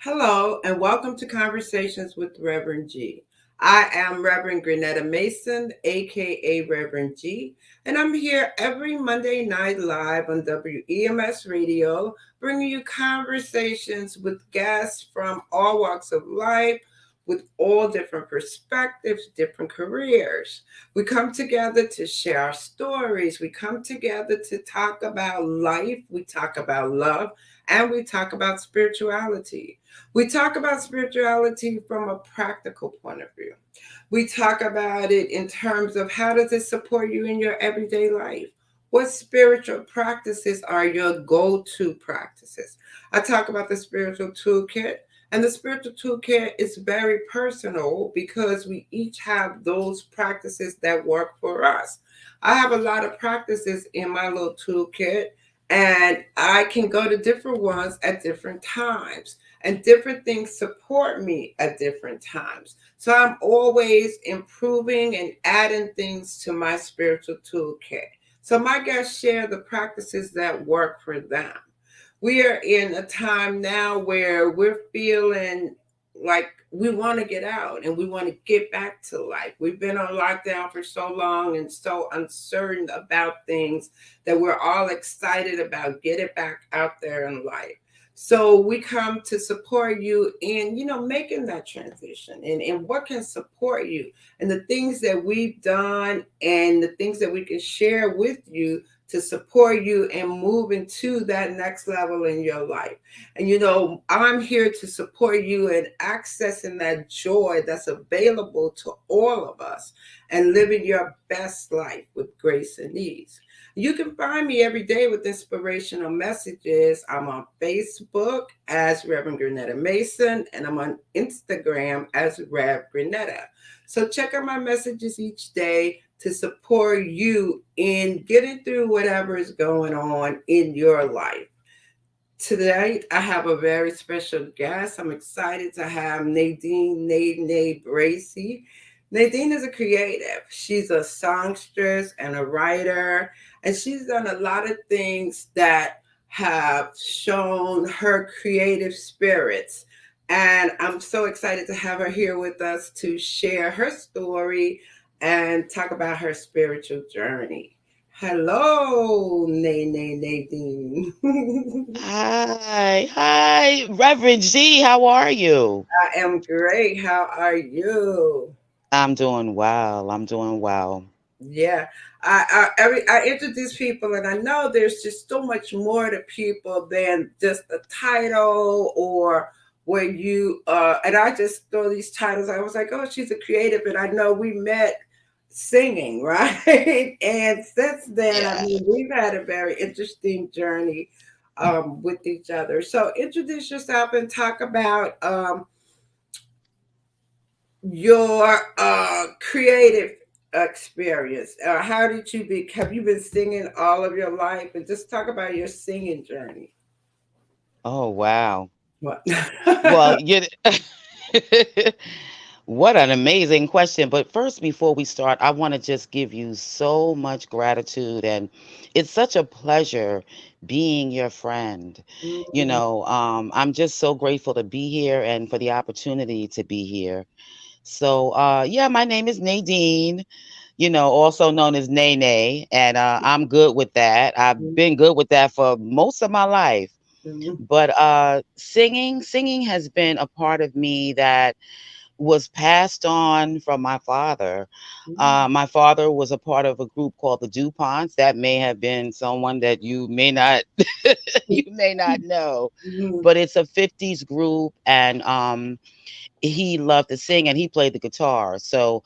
Hello, and welcome to Conversations with Reverend G. I am Reverend Grenetta Mason, aka Reverend G, and I'm here every Monday night live on WEMS Radio, bringing you conversations with guests from all walks of life, with all different perspectives, different careers. We come together to share our stories. We come together to talk about life. We talk about love, and we talk about spirituality. We talk about spirituality from a practical point of view. We talk about it in terms of how does it support you in your everyday life? What spiritual practices are your go-to practices? I talk about the spiritual toolkit, and the spiritual toolkit is very personal because we each have those practices that work for us. I have a lot of practices in my little toolkit, and I can go to different ones at different times, and different things support me at different times. So I'm always improving and adding things to my spiritual toolkit. So my guests share the practices that work for them. We are in a time now where we're feeling like we want to get out and we want to get back to life. We've been on lockdown for so long and so uncertain about things that we're all excited about getting back out there in life. So we come to support you in, making that transition and what can support you and the things that we've done and the things that we can share with you to support you and move into that next level in your life. And I'm here to support you in accessing that joy that's available to all of us and living your best life with grace and ease. You can find me every day with inspirational messages. I'm on Facebook as Reverend Grenetta Mason, and I'm on Instagram as Rev Grenetta. So check out my messages each day to support you in getting through whatever is going on in your life. Today, I have a very special guest. I'm excited to have Nadine Nade Bracy. Nadine is a creative. She's a songstress and a writer, and she's done a lot of things that have shown her creative spirits. And I'm so excited to have her here with us to share her story and talk about her spiritual journey. Hello, Nadine. Hi, Reverend G. How are you? I am great. How are you? I'm doing well. I'm doing well. Yeah, I introduce people, and I know there's just so much more to people than just a title or where you. And I just throw these titles. I was like, oh, she's a creative, and I know we met singing, right? And since then, I Yeah. mean, we've had a very interesting journey with each other. So introduce yourself and talk about your creative experience. How did you be? Have you been singing all of your life? And just talk about your singing journey. Oh, wow. What? Well, what an amazing question. But first, before we start, I want to just give you so much gratitude. And it's such a pleasure being your friend. Mhm. I'm just so grateful to be here and for the opportunity to be here. So, yeah, my name is Nadine, also known as Nene, and I'm good with that. I've been good with that for most of my life. Mhm. But singing has been a part of me that was passed on from my father. My father was a part of a group called the DuPonts. That may have been someone that you may not you may not know, Mhm. but it's a 50s group, and he loved to sing and he played the guitar. So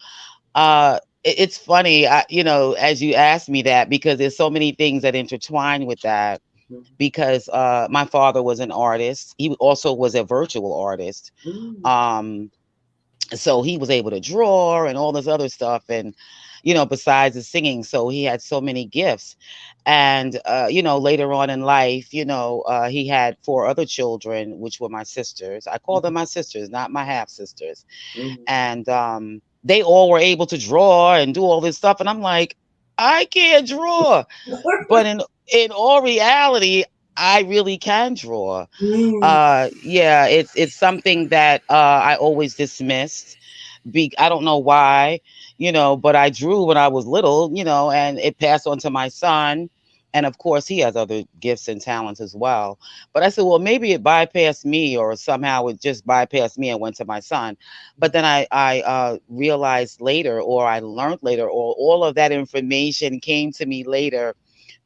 it's funny, as you asked me that, because there's so many things that intertwine with that. Because my father was an artist, he also was a virtual artist. Mhm. Um, so he was able to draw and all this other stuff, and besides the singing, so he had so many gifts. And later on in life, he had four other children, which were my sisters. I call them my sisters, not my half sisters. Mhm. And they all were able to draw and do all this stuff, and I'm like, I can't draw. But in all reality, I really can draw. Mm, Yeah, it's something that I always dismissed. I don't know why, but I drew when I was little, and it passed on to my son. And of course, he has other gifts and talents as well. But I said, well, maybe it bypassed me, or somehow it just bypassed me and went to my son. But then I realized later, or I learned later, or all of that information came to me later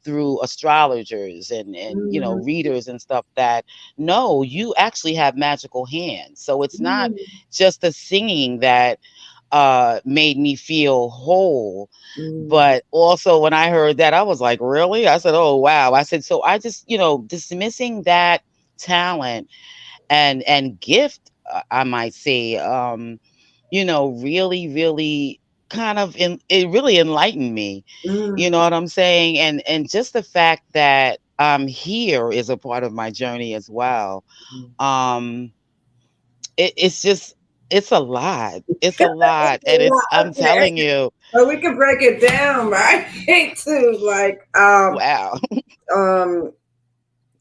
through astrologers and mm, readers and stuff, that no, you actually have magical hands. So it's not mm, just the singing that made me feel whole. mm, But also when I heard that, I was like, really? I said, oh wow. I said, so I just, dismissing that talent and gift, I might say, really, really kind of it really enlightened me. You know mm, what I'm saying? And just the fact that I'm here is a part of my journey as well. mm. Um, it's just, it's a lot. It's a It's lot, a and lot. I'm Okay. telling you, So we can break it down, right? To like wow. um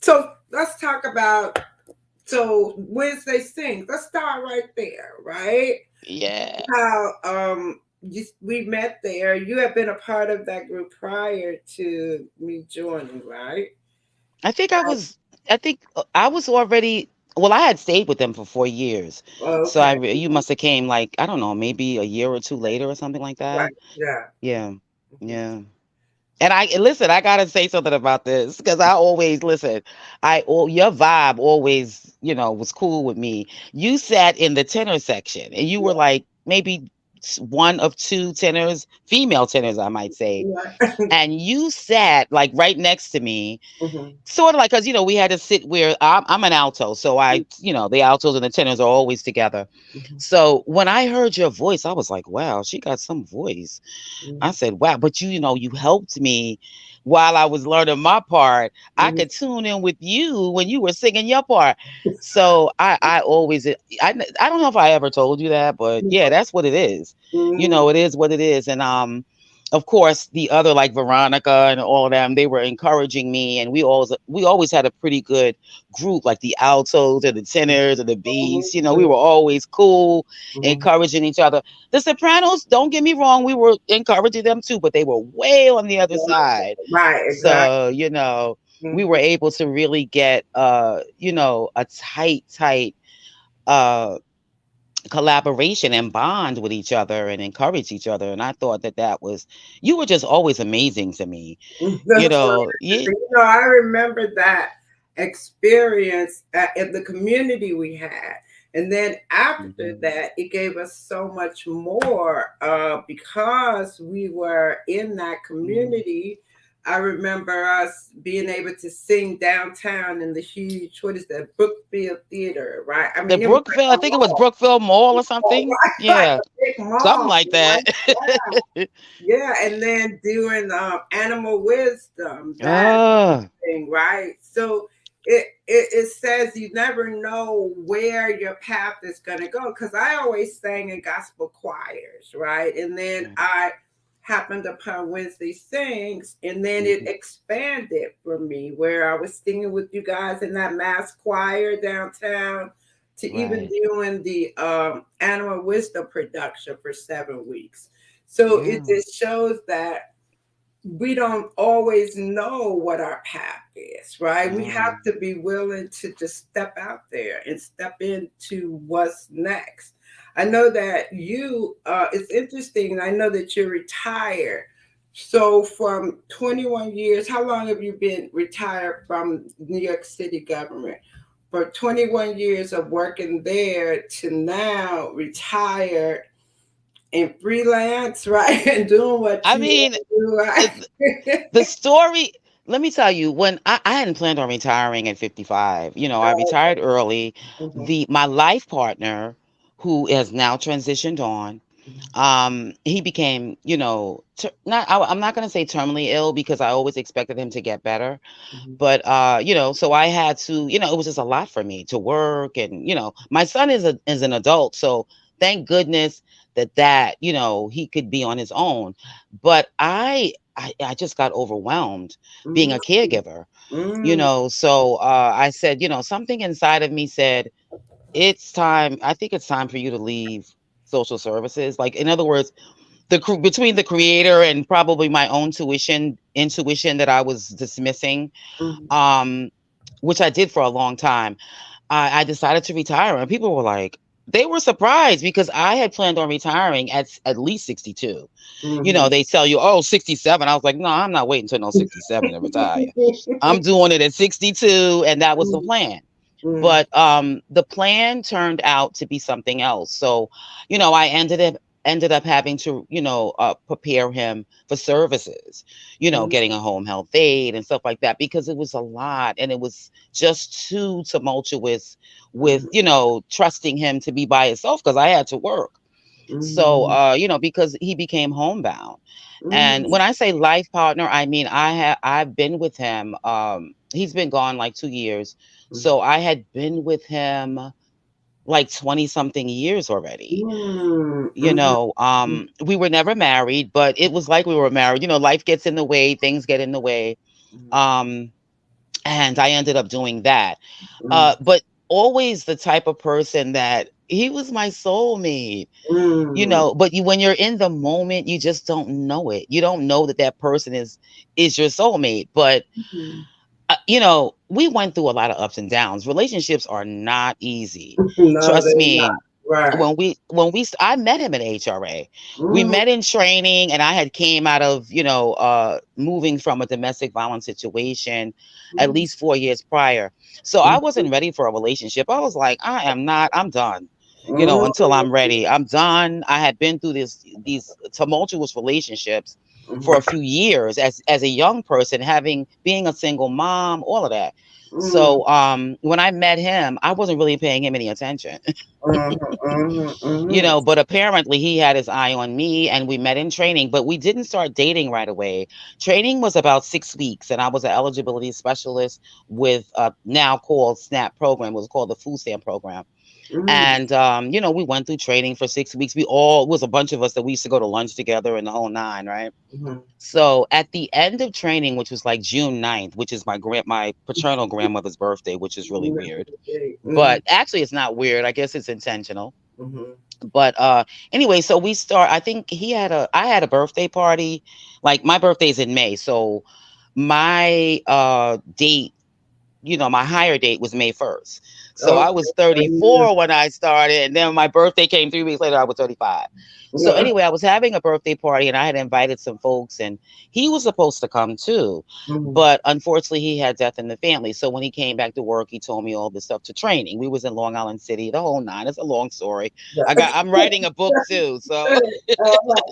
so let's talk about so Wednesday sings. Let's start right there, right? Yeah. How we met there. You have been a part of that group prior to me joining, right? I think I was I think I was already, well, I had stayed with them for 4 years. So Okay. you must have came, like, I don't know, maybe a year or two later or something like Right. that. Yeah. Yeah. Mhm. Yeah. And I listen, I gotta say something about this, because I always listen. Your vibe always, was cool with me. You sat in the tenor section, and you were like maybe one of two tenors, female tenors, I might say, Yeah. and you sat like right next to me, Mhm. sort of like, because we had to sit where I'm an alto, so the altos and the tenors are always together. Mhm. So when I heard your voice, I was like, wow, she got some voice. I Mhm. said, wow, but you helped me while I was learning my part. I Mhm. could tune in with you when you were singing your part. So I always, I don't know if I ever told you that, but yeah, that's what it is. Mhm. It is what it is. And of course, the other, like Veronica and all of them, they were encouraging me, and we always had a pretty good group, like the altos and the tenors and the bass. We were always cool, Mhm. encouraging each other. The sopranos, don't get me wrong, we were encouraging them too, but they were way on the other side. Right. Exactly. So, we were Mhm. able to really get a tight uh collaboration and bond with each other and encourage each other. And I thought that was, you were just always amazing to me. That's what Yeah. I remember that experience in the community we had. And then after Mhm. that, it gave us so much more because we were in that Mhm. community. I remember us being able to sing downtown in the huge, what is that, Brookfield Theater, right? I The mean, it was Brookville, I like a think it was mall, Brookville Mall or something. like Yeah. a big Something mall, like right? that. Yeah, and then doing animal wisdom, that Oh. thing, right? So it says you never know where your path is gonna go. Cause I always sang in gospel choirs, right? And then Mhm. I happened upon Wednesday Sings, and then it Mhm. expanded for me where I was singing with you guys in that mass choir downtown to even Right. doing the animal wisdom production for 7 weeks. So it Yeah. just shows that we don't always know what our path is, right? We have No. to be willing to just step out there and step into what's next. I know that it's interesting. I know that you're retired. So, from 21 years, how long have you been retired from New York City government? For 21 years of working there to now retired and freelance, right? And doing what I you want mean, to do, right? the story, let me tell you, when I hadn't planned on retiring at 55. I retired early. Mhm, My life partner, who has now transitioned on, mhm, he became, I'm not going to say terminally ill, because I always expected him to get better. mhm, But so I had to, it was just a lot for me to work. And my son is an adult, so thank goodness that he could be on his own. But I just got overwhelmed being a Mm, caregiver. mm, So I said, something inside of me said, it's time. I think it's time for you to leave social services. Like, in other words, between the creator and probably my own intuition that I was dismissing, mm, um, which I did for a long time, I decided to retire. And people were like, they were surprised because I had planned on retiring at least 62. mhm. They tell you, oh, 67. I was like, no, I'm not waiting until no 67 to retire. I'm doing it at 62. And that was the Mm, plan. mm, But the plan turned out to be something else. So, I ended up having to, prepare him for services, mm, getting a home health aide and stuff like that, because it was a lot and it was just too tumultuous with, mhm, trusting him to be by himself because I had to work. So, mhm, because he became homebound. And mhm, when I say life partner, I mean I've been with him. He's been gone like 2 years. mhm, So I had been with him like 20 something years already. mm, mhm, We were never married, but it was like we were married. Life gets in the way, things get in the way. mhm, Um, and I ended up doing that. mhm, But always the type of person that he was my soulmate. mm, But when you're in the moment, you just don't know it. You don't know that that person is your soulmate. But mhm. we went through a lot of ups and downs. Relationships are not easy. No, Trust they're not. me. Right. I met him at HRA. We Mhm, met in training, and I had came out of moving from a domestic violence situation at mhm, least 4 years prior. So I mhm, wasn't ready for a relationship. I was like, I am not. I'm done. Until mhm, I'm ready. I'm done. I had been through these tumultuous relationships for a mhm, few years as a young person, having being a single mom, all of that. mhm, So when I met him, I wasn't really paying him any attention. mhm, mhm, mhm, But apparently he had his eye on me, and we met in training, but we didn't start dating right away. Training was about 6 weeks, and I was an eligibility specialist with now called SNAP program. It was called the food stamp program. mhm, And we went through training for 6 weeks. It was a bunch of us that we used to go to lunch together and the whole nine, right? mhm. So at the end of training, which was like June 9th, which is my paternal grandmother's birthday, which is really weird. Mhm, But actually it's not weird. I guess it's intentional. mhm. But anyway, so I think I had a birthday party. Like, my birthday's in May. So my date, my higher date was May 1st. So I Okay. was Mhm. 34 when I started, and then my birthday came 3 weeks later. I was 35. So Yeah. anyway, I was having a birthday party, and I had invited some folks, and he was supposed to come too. Mhm. But unfortunately, he had death in the family. So when he came back to work, he told me all this stuff to training. We was in Long Island City, the whole nine. It's a long story. Yeah. I'm writing a book too. So Uh-huh.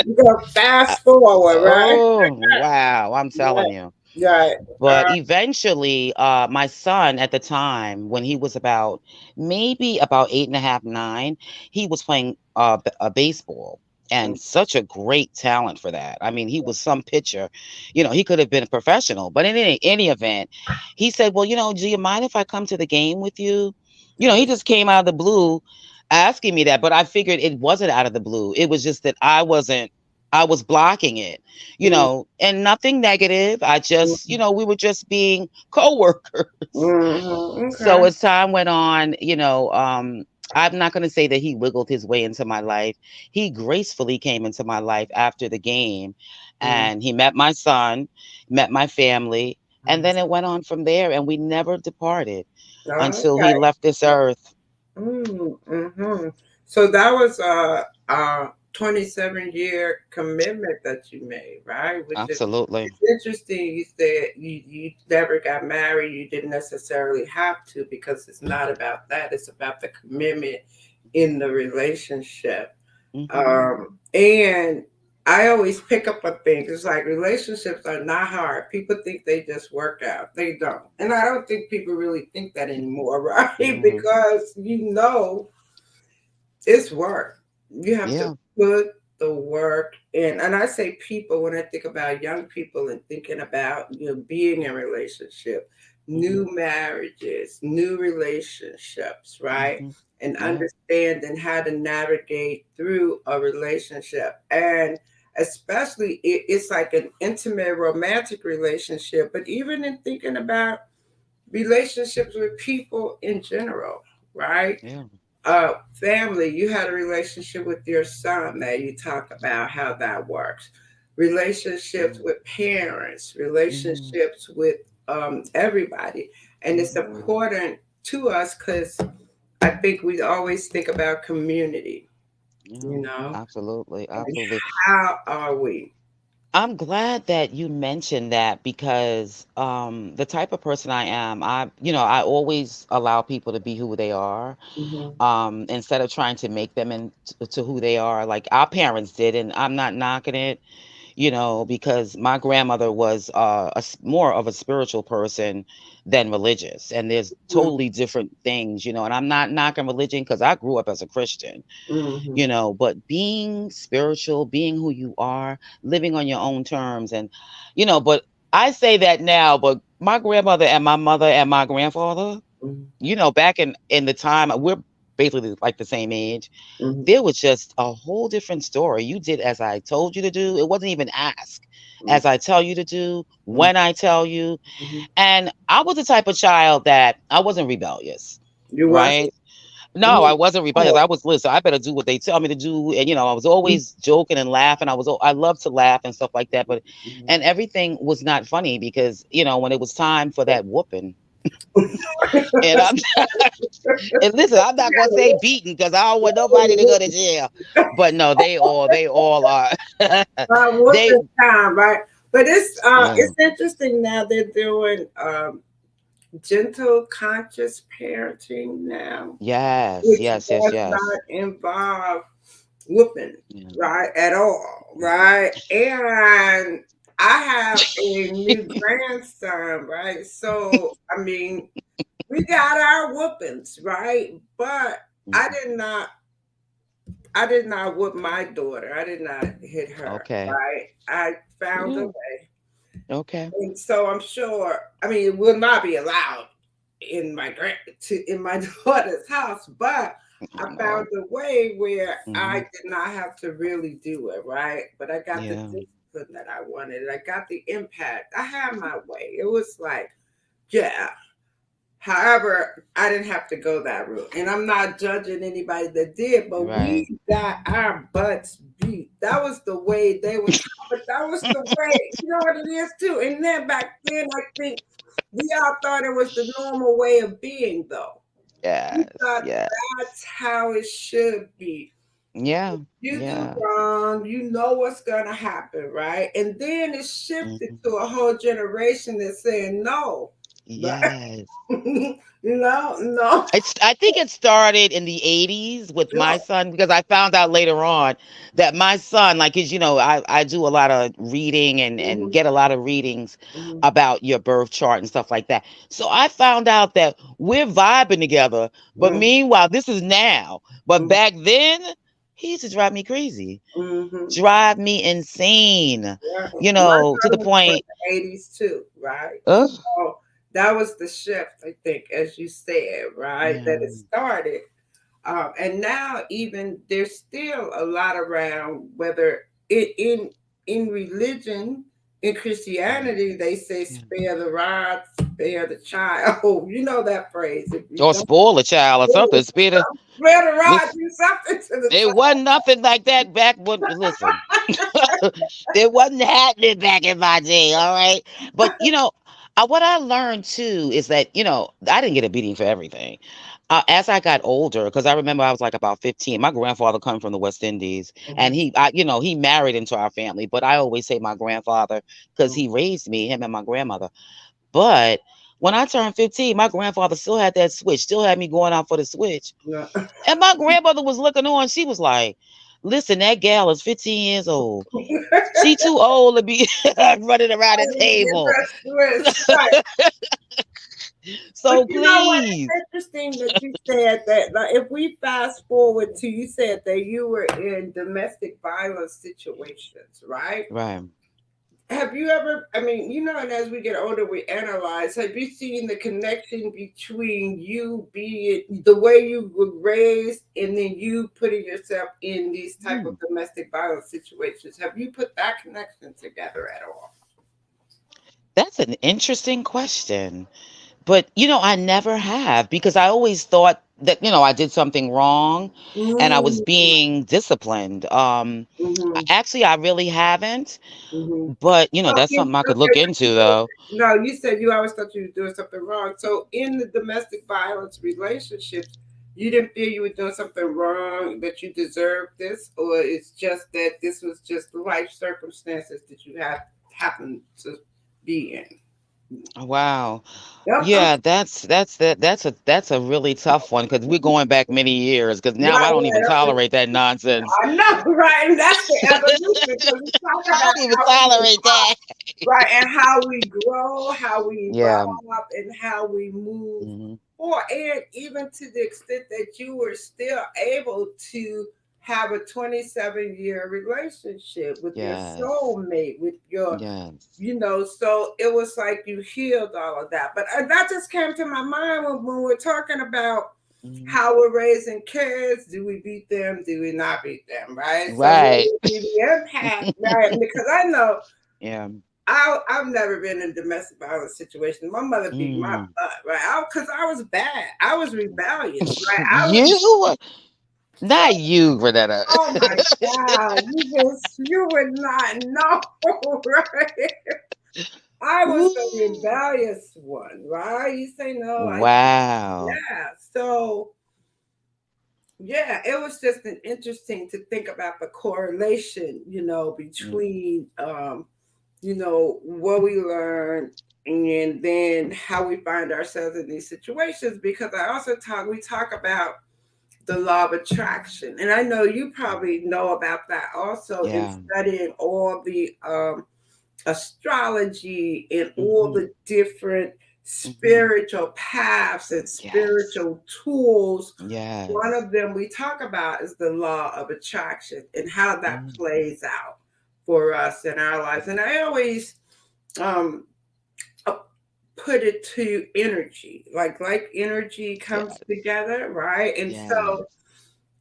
You go fast forward, right? oh wow, I'm Right. telling you. Right. But eventually, my son at the time, when he was maybe about 8.5, 9, he was playing a baseball, and such a great talent for that. I mean, he was some pitcher. He could have been a professional. But in any event, he said, "Well, do you mind if I come to the game with you?" He just came out of the blue asking me that, but I figured it wasn't out of the blue. It was just that I wasn't. I was blocking it, Mm, and nothing negative. I just, mm, we were just being coworkers. mhm. So Okay. as time went on, I'm not going to say that he wiggled his way into my life. He gracefully came into my life after the game, Mm. and he met my son, met my family, and then Nice. it went on from there, and we never departed until he Okay. left this earth. Mm-hmm. So that was a 27-year commitment that you made, right? Which is Absolutely. it's interesting. You said you never got married. You didn't necessarily have to because it's not about that. It's about the commitment in the relationship. Hmm. And I always pick up on things. It's like relationships are not hard. People think they just work out. They don't. And I don't think people really think that anymore, right? Hmm. Because it's work. You have to Yeah. put the work in. And I say people when I think about young people and thinking about being in a relationship. new marriages, new relationships, right? Hmm. And Yeah. understanding how to navigate through a relationship. And especially, it's like an intimate romantic relationship, but even in thinking about relationships with people in general, right? Yeah. Family, you had a relationship with your son that you talk about how that works. Relationships Mm-hmm. with parents, Mm-hmm. relationships with everybody. And it's Mm-hmm. important to us because I think we always think about community, Yeah. you know, Absolutely. and Absolutely. how are we? I'm glad that you mentioned that because the type of person I am, I always allow people to be who they are, Hmm. instead of trying to make them into to who they are. Like our parents did, and I'm not knocking it, because my grandmother was more of a spiritual person than religious, and there's totally different things, and I'm not knocking religion because I grew up as a Christian, Hmm. but being spiritual, being who you are, living on your own terms. And, but I say that now, but my grandmother and my mother and my grandfather, Hmm. back in the time, we're basically like the same age. Hmm. There was just a whole different story. You did as I told you to do. It wasn't even ask. As I tell you to do, when I tell you. Hmm. And I was the type of child that I wasn't rebellious, You wasn't. right? No, I You wasn't rebellious. oh, I was, listen, I better do what they tell me to do. And, I was mhm, always joking and laughing. I love to laugh and stuff like that. mhm. And everything was not funny because, when it was time for that whooping, and I'm, and listen, I'm not going to say beaten because I don't want nobody to go to jail. But no, they all are. They, Whooping time, right? But yeah, it's interesting now they're doing gentle conscious parenting now, yes, which yes, yes, does yes. not involve whooping, Yeah. right, at all, right? And I have a new grandson, right? So I mean, we got our whoopings, right? But I Mhm. did not I did not whip my daughter. I did not hit her, Okay. right? I found a Yeah. way. Okay. And so I'm sure, I mean, it will not be allowed in in my daughter's house, but I found No. a way where I Hmm. did not have to really do it, right? But I got the Yeah. discipline that I wanted. I got the impact. I had my way. It was like, yeah. However, I didn't have to go that route. And I'm not judging anybody that did, but Right. we got our butts beat. That was the way they were taught, but that was the way, you know what it is too. And then back then, I think we all thought it was the normal way of being, though. We Yes. thought Yes. that's how it should be. Yeah. You do Yeah. wrong, you know what's gonna happen, right? And then it shifted Hmm. to a whole generation that's saying no, right? Yes. No, no. I think it started in the 80s with my son because I found out later on that my son, like, 'cause, I do a lot of reading and Mhm, get a lot of readings mhm, about your birth chart and stuff like that. So I found out that we're vibing together, but mhm, meanwhile, this is now. But mhm, back then, he used to drive me crazy, mhm. drive me insane, Yeah. My to the daughter was born point. in the 80s too, right? Ugh, So that was the shift, I think, as you said, right? yeah, That it started. And now even there's still a lot around, whether in religion, in yeah, Christianity, they say yeah. spare the rod, spare the child. You know that phrase. If you Or don't spoil a child or something. Speed. spare the rod, Listen, do something to the it wasn't nothing like that back when. Listen, it wasn't happening back in my day. All right, but what I learned too is that I didn't get a beating for everything. As I got older, because I remember I was like about 15. My grandfather come from the West Indies, and child. he married into our family. But I always say my grandfather because Mhm, he raised me, him and my grandmother. But when I turned 15, my grandfather still had that switch, still had me going out for the switch. mhm. And my grandmother was looking on. She was like, listen, that gal is 15 years old. She too old to be running around the Get table. that switch. Right. But So you know what? please. It's interesting that you said that. Like, if we fast forward to you said that you were in domestic violence situations, right? Right. have you ever, I mean, and as we get older, we analyze. Have you seen the connection between you being the way you were raised and then you putting yourself in these type of Hmm. domestic violence situations? Have you put that connection together at all? That's an interesting question. But, I never have because I always thought that, I did something wrong and I was Mm-hmm. being disciplined. Mm-hmm. Actually, I really haven't, Mm-hmm. but, that's Okay, something I could look okay. into though. No, you said you always thought you were doing something wrong. So in the domestic violence relationships, you didn't feel you were doing something wrong, that you deserved this, or it's just that this was just life circumstances that you have happened to be in. Wow. Yep. Yeah, that's a really tough one because we're going back many years because now Right, I don't even right. tolerate that nonsense. I know, right? And that's the evolution because we talk I about don't even how we tolerate that. right, and how we grow, how we Yeah. evolve, and how we move Hmm. forward. And even to the extent that you were still able to have a 27-year relationship with your Yes. soulmate, with your, Yes. so it was like you healed all of that. But that just came to my mind when we're talking about Hmm. how we're raising kids. Do we beat them? Do we not beat them? Right. So what Right. would be the impact? Right. Because I know Yeah. I've never been in a domestic violence situation. My mother beat my Mm. butt, right? Because I was bad. I was rebellious, right? I was, You? Not you, Renetta. oh my God, you would not know, right? I was the Ooh. rebellious one, right? You say no, I, Wow. yeah. So, yeah, it was just an interesting to think about the correlation, Mm. between what we learn and then how we find ourselves in these situations, because we talk about the law of attraction, and I know you probably know about that also in Yeah. studying all the astrology and all Hmm. the different Hmm. spiritual paths and Yes. spiritual tools. One Yes. of them we talk about is the law of attraction and how that Mhm. plays out for us in our lives. And I always um, uh, put it to energy, like energy comes Yes. together, right? And Yes. so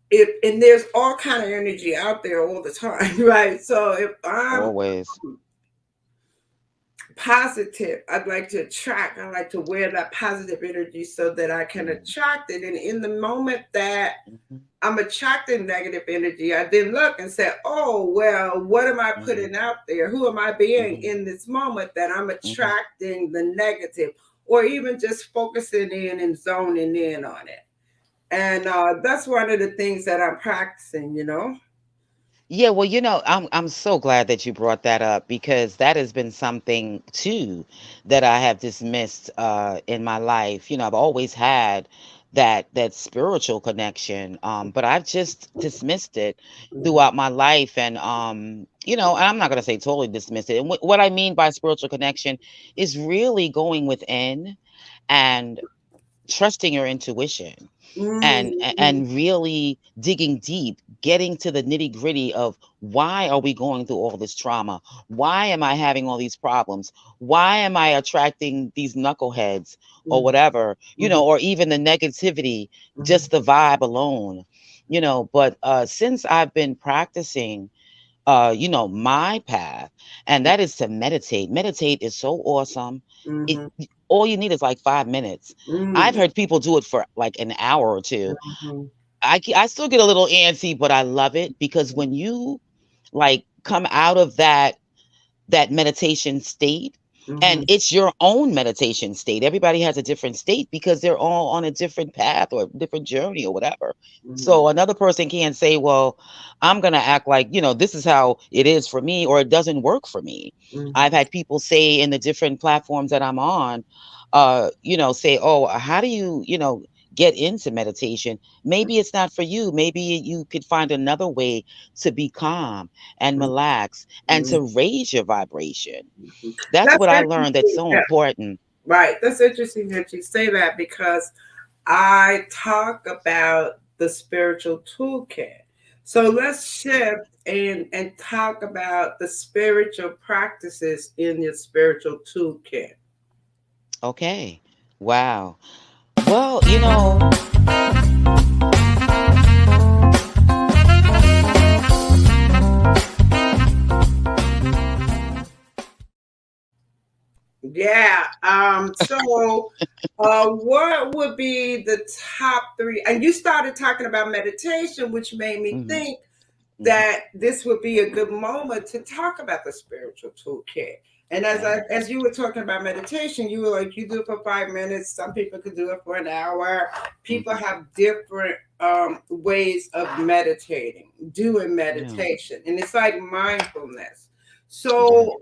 if and there's all kind of energy out there all the time, right? So if I'm Always. positive, I'd like to attract. I like to wear that positive energy so that I can Mm. attract it. And in the moment that Mhm. I'm attracting negative energy, I then look and say, oh, well, what am I Mhm. putting out there? Who am I being Mhm. in this moment that I'm Mhm. attracting the negative, or even just focusing in and zoning in on it? And that's one of the things that I'm practicing. Yeah, well, I'm so glad that you brought that up because that has been something too that I have dismissed in my life. I've always had that spiritual connection, but I've just dismissed it Mhm. throughout my life, and and I'm not gonna say totally dismiss it. And what I mean by spiritual connection is really going within and trusting your intuition Mhm. and really digging deep, getting to the nitty-gritty of why are we going through all this trauma? Why am I having all these problems? Why am I attracting these knuckleheads or Mhm. whatever, Mhm. or even the negativity, Mhm. just the vibe alone, but since I've been practicing my path, and that is to meditate. Meditate is so awesome. It Mhm. all you need is like 5 minutes. I've Mhm. heard people do it for like an hour or two. Mhm. I still get a little antsy, but I love it because when you like come out of that meditation state, and Mhm. it's your own meditation state. Everybody has a different state because they're all on a different path or different journey or whatever. Mhm. So another person can't say, well, I'm going to act like, this is how it is for me or it doesn't work for me. I've Mhm. had people say in the different platforms that I'm on, say, oh, how do you, get into meditation? Maybe it's not for you. Maybe you could find another way to be calm and Mhm. relax and Mhm. to raise your vibration. That's That's what I learned that's interesting. so Yeah, important. right. That's interesting that you say that because I talk about the spiritual toolkit. So let's shift and talk about the spiritual practices in your spiritual toolkit. Okay. Wow. Well, you know, Yeah. What would be the top three? And you started talking about meditation, which made me hmm think hmm that this would be a good moment to talk about the spiritual toolkit. And yeah. as you were talking about meditation, you were like, you do it for 5 minutes. Some people could do it for an hour. People hmm have different ways of meditating, doing Yeah. meditation, and it's like mindfulness. Okay. So,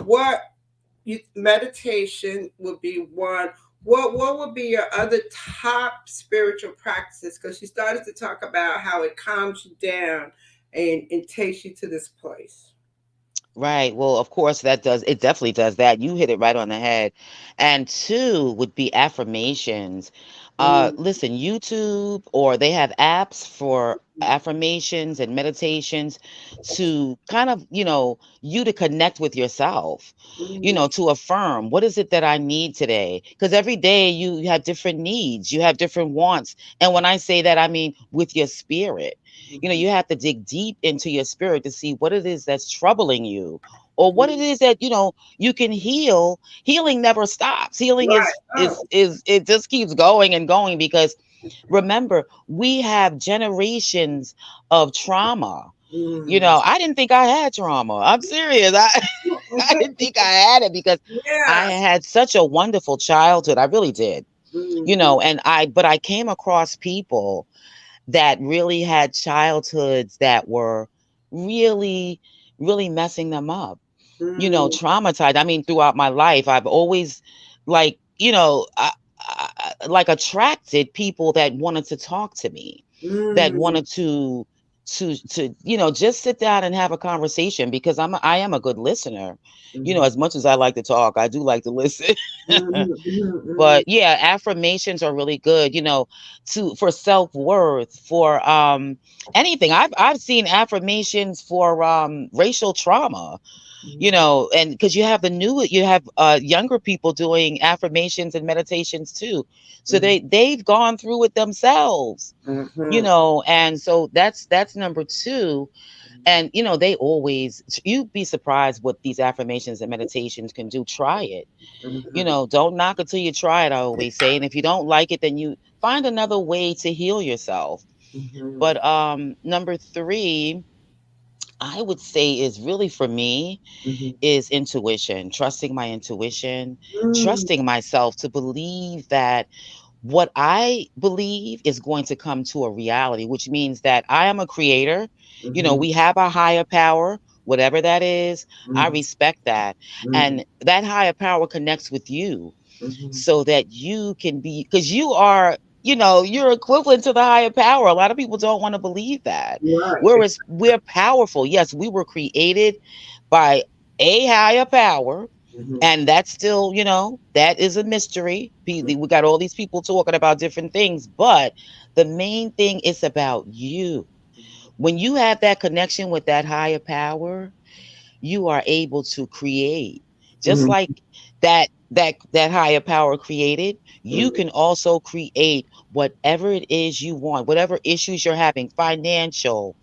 what meditation would be one. What would be your other top spiritual practices? Because you started to talk about how it calms you down and takes you to this place. Right. Well, of course, that does, it definitely does that. You hit it right on the head. And two would be affirmations. Mm, Listen, YouTube, or they have apps for affirmations and meditations to kind of, you to connect with yourself, mm, to affirm what is it that I need today? Because every day you have different needs, you have different wants. And when I say that, I mean with your spirit. mhm, You have to dig deep into your spirit to see what it is that's troubling you, or what it mm. is that you can heal. Healing never stops. Healing Right. Oh. is it just keeps going and going, because remember, we have generations of trauma. Mm. I didn't think I had trauma. I'm serious. I didn't think I had it, because I Yeah. had such a wonderful childhood. I really did. Mm-hmm. But I came across people that really had childhoods that were really, really messing them up, Mm, traumatized. I mean, throughout my life, I've always, like, like, attracted people that wanted to talk to me, that mm, wanted to just sit down and have a conversation, because I am a good listener. mhm, As much as I like to talk, I do like to listen. mhm, mhm, mhm, But yeah, affirmations are really good, for self-worth, for anything. I've seen affirmations for racial trauma, mhm, and because you have younger people doing affirmations and meditations too. So mhm, they've gone through it themselves, mhm, and so that's number two. And they always, you'd be surprised what these affirmations and meditations can do. Try it. mhm, Don't knock it till you try it, I always say. And if you don't like it, then you find another way to heal yourself. mhm, But number three, I would say, is really for me, mhm, is intuition, trusting my intuition, mm, trusting myself to believe that what I believe is going to come to a reality, which means that I am a creator. mhm, We have a higher power, whatever that is. I mhm, respect that. mhm, And that higher power connects with you, mhm. so that you can be, because you're equivalent to the higher power. A lot of people don't want to believe that. Right. We're powerful. Yes, we were created by a higher power. Mhm, And that's still, that is a mystery. We got all these people talking about different things, but the main thing is about you. When you have that connection with that higher power, you are able to create, just mhm, like that higher power created. You mhm, can also create whatever it is you want, whatever issues you're having, financial,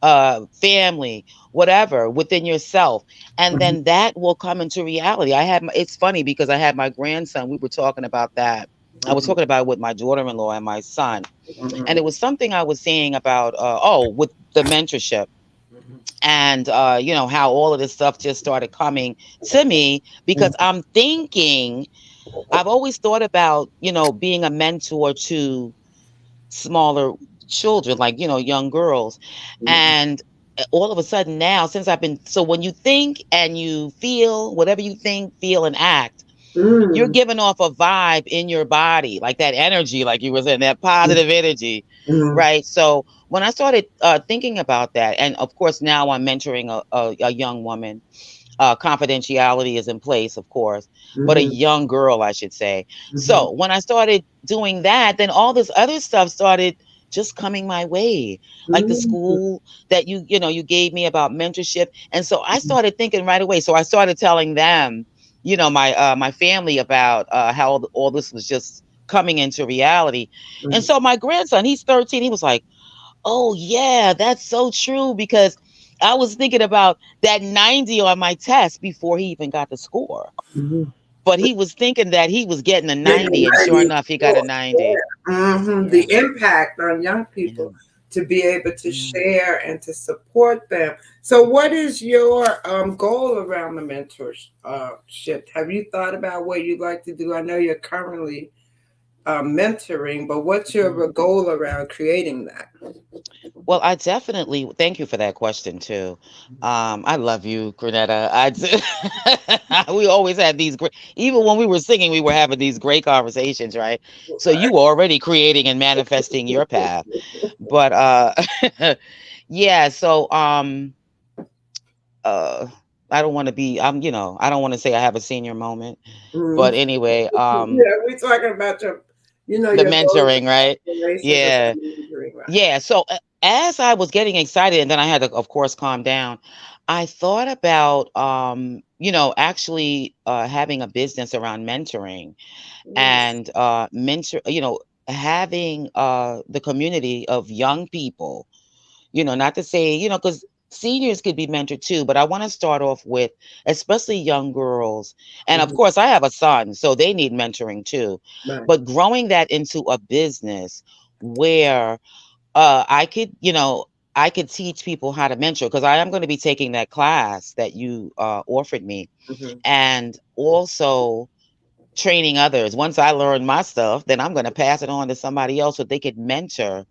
family, whatever, within yourself. And mhm, then that will come into reality. It's funny, because I had my grandson, we were talking about that. I was mhm, talking about it with my daughter-in-law and my son. And mhm, it was something I was saying about, with the mentorship, mhm, and how all of this stuff just started coming to me, because I'm thinking, I've always thought about, being a mentor to smaller children, like, young girls. mhm, And all of a sudden now, since I've been, so when you think and you feel, whatever you think, feel, and act, you're mhm, giving off a vibe in your body, like that energy, like you were saying, that positive energy, mhm, right? So when I started thinking about that, and of course now I'm mentoring a young woman, confidentiality is in place, of course, but a mhm, young girl, I should say. mhm, So when I started doing that, then all this other stuff started, just coming my way, like the Mm-hmm. school that you gave me about mentorship. And so I started thinking right away. So I started telling them, my family about how all this was just coming into reality. And so my grandson, he's 13, he was like, oh yeah, that's so true, because I was thinking about that 90 on my test before he even got the score. Mm-hmm. But he was thinking that he was getting a Getting 90, and sure 90, enough, he got a sure, 90. yeah. Hmm. Yeah. The impact on young Yeah. people to be able to Yeah. share and to support them. So, what is your goal around the mentorship? Have you thought about what you'd like to do? I know you're currently mentoring, but what's Mhm. your goal around creating that? Well, I definitely thank you for that question too. I love you, Grenetta. We always had these great, even when we were singing, we were having these great conversations, right? So you were already creating and manifesting your path. But yeah, so uh I don't want to be I don't want to say I have a senior moment, Mhm. but anyway, Yeah, we're talking about the your goals mentoring, and right? aspirations Yeah. around mentoring, right? Yeah, so as I was getting excited, and then I had to, of course, calm down, I thought about, actually having a business around mentoring, Mm, and having the community of young people, not to say, because seniors could be mentored too, but I want to start off with especially young girls. And of mhm, course, I have a son, so they need mentoring too. right. But growing that into a business where I could, I could teach people how to mentor, because I am going to be taking that class that you offered me, Mhm, and also training others. Once I learn my stuff, then I'm going to pass it on to somebody else so they could mentor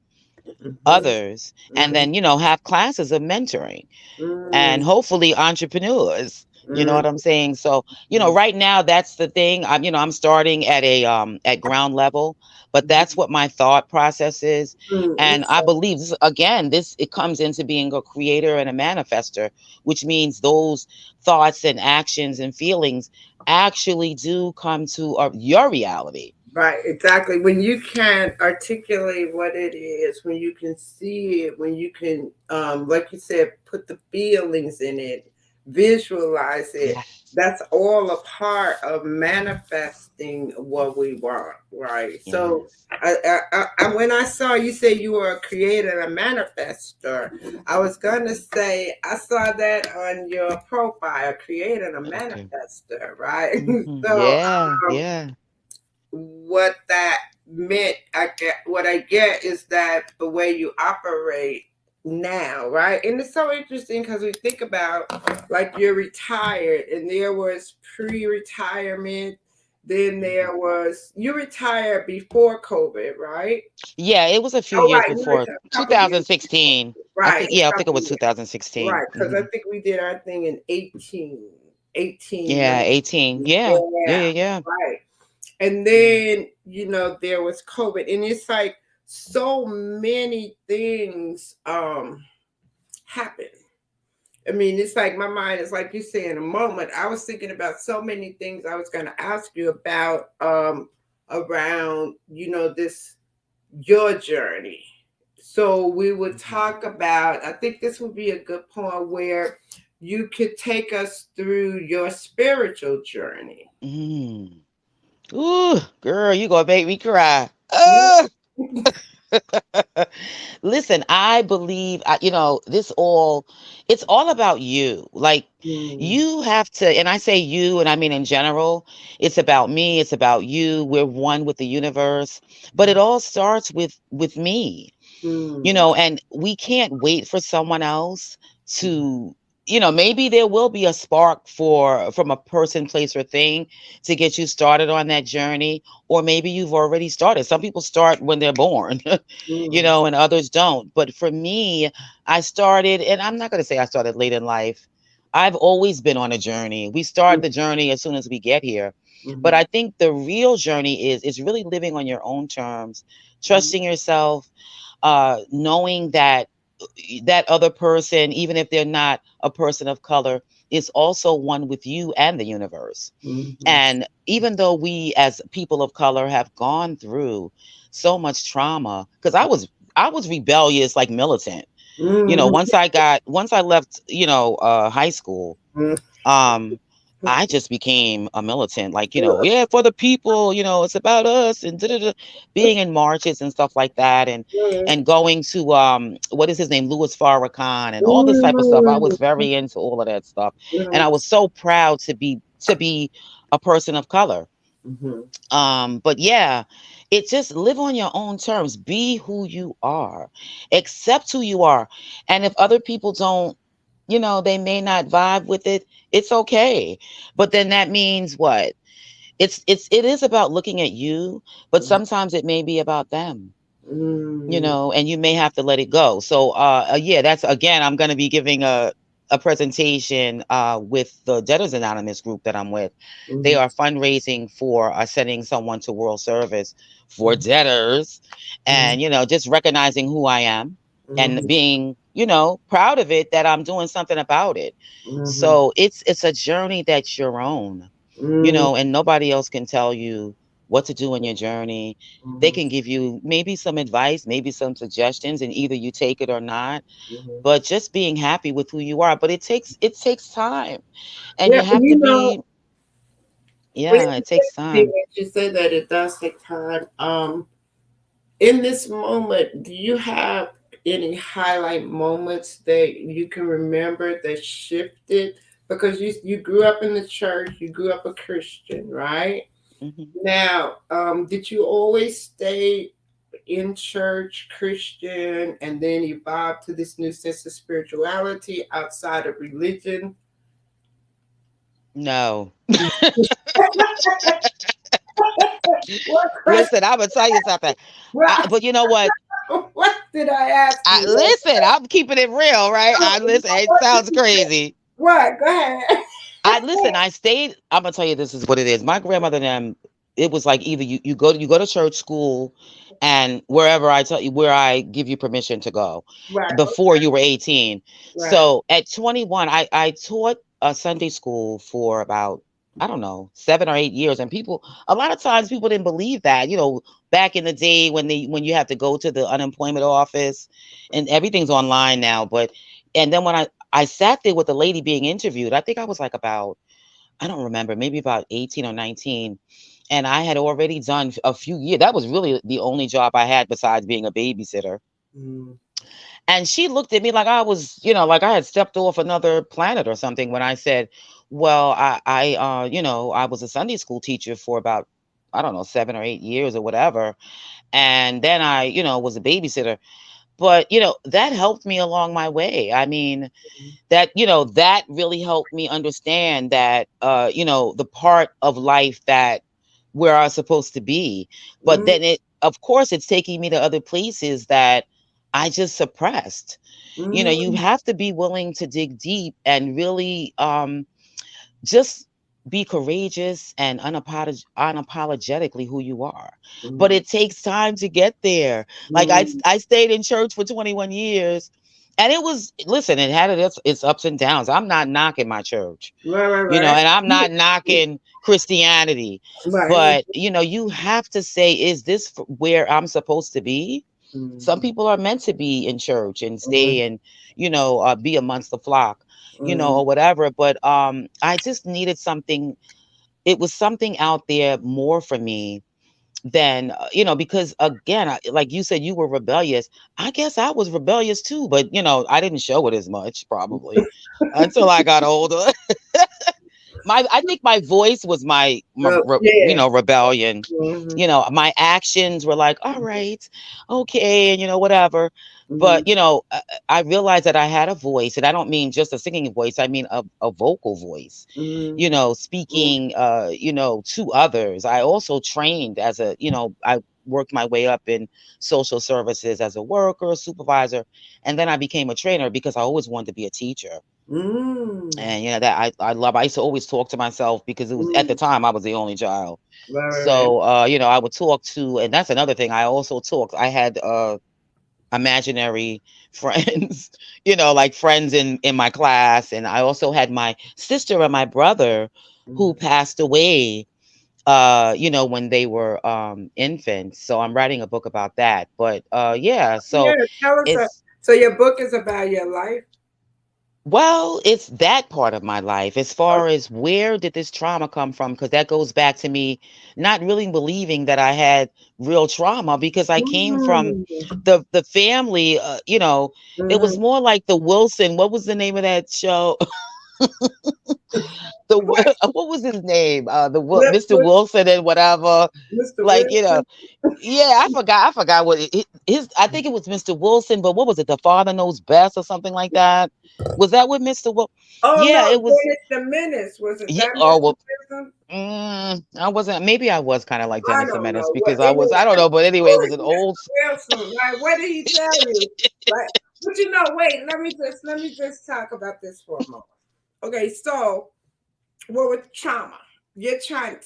mhm, others, and mhm, then, have classes of mentoring mm, and hopefully entrepreneurs. You know mm, what I'm saying? So, mhm, right now that's the thing. I'm starting at a at ground level, but that's mhm, what my thought process is. And I okay. believe this again, this it comes into being a creator and a manifester, which means those thoughts and actions and feelings actually do come to your reality. Right, exactly. When you can articulate what it is, when you can see it, when you can, like you said, put the feelings in it, visualize it, Yes. that's all a part of manifesting what we want, right? So, Yes. when I saw you say you were a creator and a manifester, I was going to say, I saw that on your profile, creator and a Okay. manifester, right? So, Yeah. Yeah. what that meant, what I get is that the way you operate now, right? And it's so interesting because we think about, like, you're retired and there was pre-retirement, then Mhm. there was, you retired before COVID, right? Yeah, it was a few Oh, years right, you before retired a couple years before. 2016. Right, I a think it couple was years. 2016. Right, because I think we did our thing in 18, Yeah, 19. 18. Yeah. Yeah, Yeah, yeah, yeah. right. And Yeah. then, there was COVID. And it's like so many things happened. I mean, it's like my mind is like you say in a moment. I was thinking about so many things I was gonna ask you about around, this your journey. So we would Mhm. talk about, I think this would be a good point where you could take us through your spiritual journey. Mm. Ooh, girl, you gonna make me cry. Ah! Listen, I believe, it's all about you. Like, Mm, you have to, and I say you, and I mean in general, it's about me, it's about you. We're one with the universe, but it all starts with me. mm, And we can't wait for someone else to, maybe there will be a spark from a person, place, or thing to get you started on that journey, or maybe you've already started. Some people start when they're born, mm, and others don't. But for me, I started, and I'm not going to say I started late in life. I've always been on a journey. We start mm, the journey as soon as we get here. But mhm, I think the real journey is really living on your own terms, mm, trusting yourself, knowing that that other person, even if they're not a person of color, is also one with you and the universe. mhm, And even though we as people of color have gone through so much trauma, because I was rebellious, like militant. Mhm. Once I left, high school, Mhm. um I just became a militant, like, yeah, for the people, it's about us, and being in marches and stuff like that, and going to what is his name, Louis Farrakhan, and all this type of stuff. I was very into all of that stuff, and I was so proud to be a person of color. Mhm. But yeah, it just live on your own terms, be who you are, accept who you are. And if other people don't, they may not vibe with it, it's okay. But then that means what? It is about looking at you, but sometimes it may be about them, Mhm. and you may have to let it go. So, yeah, that's, again, I'm going to be giving a presentation with the Debtors Anonymous group that I'm with. They Mhm. are fundraising for sending someone to world service for debtors, and, just recognizing who I am and Mhm. being, proud of it, that I'm doing something about it. Mhm. So it's a journey that's your own, Mhm. and nobody else can tell you what to do in your journey. They Mhm. can give you maybe some advice, maybe some suggestions, and either you take it or not. Mhm. But just being happy with who you are. But it takes time, and Yeah, you have to be. it's Yeah, it takes interesting time. that you say that it does take time. In this moment, do you have any highlight moments that you can remember that shifted? Because you grew up in the church, you grew up a Christian, right? Hmm. Now, did you always stay in church Christian and then evolve to this new sense of spirituality outside of religion? No. What question? Listen, I'm gonna tell you something. But you know what? What did I ask you? Listen, I'm keeping it real, right? I listen. It What did sounds you say? crazy. What? Go ahead. I listen. I stayed. I'm gonna tell you, this is what it is. My grandmother and them. It was like either you go to church, school, and wherever I tell you, where I give you permission to go Right. before you were 18. Right. So at 21, I taught a Sunday school for about, I don't know, 7 or 8 years, and a lot of times people didn't believe that. Back in the day when you have to go to the unemployment office, and everything's online now, but and then when I sat there with the lady being interviewed. I think I was like about, I don't remember, maybe about 18 or 19. And I had already done a few years. That was really the only job I had besides being a babysitter. Mm, And she looked at me like I was, like I had stepped off another planet or something when I said, well, I was a Sunday school teacher for about, I don't know, 7 or 8 years or whatever. And then I, was a babysitter. But, that helped me along my way. I mean, that really helped me understand that the part of life that where I was supposed to be. But mm, then of course it's taking me to other places that I just suppressed. You mm, have to be willing to dig deep and really just be courageous and unapologetically who you are. But mm, it takes time to get there. Like mm. I stayed in church for 21 years, and it was, listen, it had its ups and downs. I'm not knocking my church, Right, right, right. and I'm not knocking Christianity, Right. but you have to say, is this where I'm supposed to be? Some Mm, people are meant to be in church and mm, stay and be amongst the flock, mm, or whatever. But I just needed something. It was something out there more for me than, because again, like you said, you were rebellious. I guess I was rebellious too, but I didn't show it as much probably until I got older. I think my voice was yeah. rebellion. Mm-hmm. My actions were like, all right, okay, and whatever. Mm-hmm. But I realized that I had a voice, and I don't mean just a singing voice. I mean a vocal voice. Mm-hmm. Speaking, to others. I also trained as I worked my way up in social services as a worker, supervisor, and then I became a trainer because I always wanted to be a teacher. Mm-hmm. And that I used to always talk to myself because it was, at the Mm. time, I was the only child. Right, right, right. So I would talk to, and that's another thing. I also talked. I had imaginary friends, like friends in my class, and I also had my sister and my brother who Mm-hmm. passed away when they were infants. So I'm writing a book about that. But yeah, Yeah, so tell us. it's So your book is about your life. well, it's that part of my life as Oh, far as where did this trauma come from? Because that goes back to me not really believing that I had real trauma because I came from mm, the family. It was mhm. more like the Wilson. What was the name of that show? What? What was his name? Mr. What? Wilson and whatever. Mr. Like Wilson? yeah, I forgot what his. I think it was Mr. Wilson, but what was it? The Father Knows Best or something like that. Was that what Mr. Wil? Oh no, Yeah, it was. Dennis the Menace. Was it Yeah. that Oh Mr. well. Wilson? I wasn't. Maybe I was kind of like I Dennis the don't Menace know. What because I was. anyway? I don't know, but anyway, it Who was is an old. Mr. Wilson? Right? What did he tell you? Right? But wait. Let me just talk about this for a moment. Okay, so what with trauma? You're trying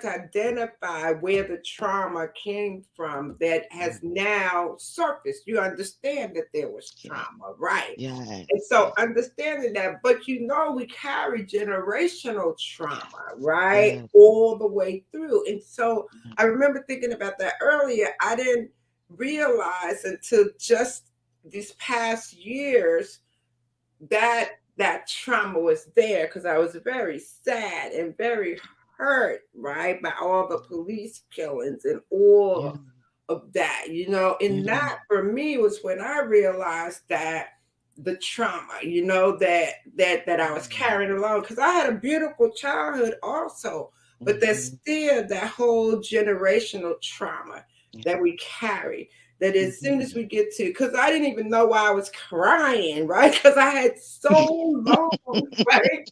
to identify where the trauma came from that has now surfaced. You understand that there was Yeah. trauma, right? And Yes. so Yes. understanding that, but we carry generational trauma, right? Yes. All the way through. And so I remember thinking about that earlier. I didn't realize until just these past years that that trauma was there because I was very sad and very hurt, right, by all the police killings and Yeah. all of that, and Yeah. that for me was when I realized that the trauma, that I was carrying along because I had a beautiful childhood also, but there's Mhm. still that whole generational trauma Yeah. that we carry that as soon as Mhm. we get to, because I didn't even know why I was crying, right? Because I had so long, right,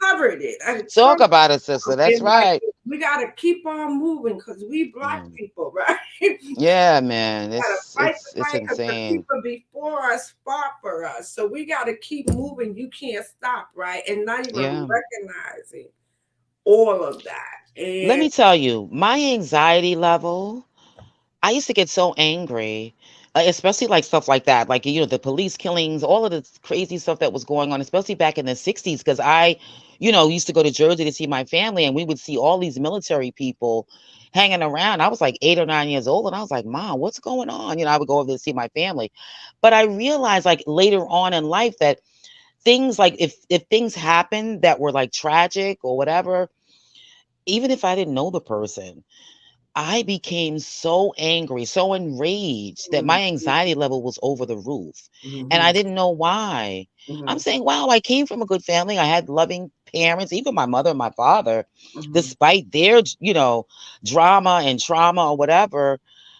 covered it. I had so Talk about it, sister. That's and like right. we gotta keep on moving because we black Yeah. people, right? We Yeah, man. gotta It's fight the it's it's fight because the insane. people before us fought for us. So we gotta keep moving. You can't stop, right? And not even Yeah. recognizing all of that. Let And me tell you, my anxiety level, I used to get so angry, especially like stuff like that, like the police killings, all of the crazy stuff that was going on, especially back in the '60s, because I used to go to Jersey to see my family, and we would see all these military people hanging around. I was like 8 or 9 years old, and I was like, "Mom, what's going on?" I would go over to see my family, but I realized like later on in life that things like if things happened that were like tragic or whatever, even if I didn't know the person, I became so angry, so enraged that my mhm, anxiety level was over the roof. And I mhm, didn't know why. I'm mhm, saying, wow, I came from a good family. I had loving parents, even my mother and my father, mhm, despite their drama and trauma or whatever,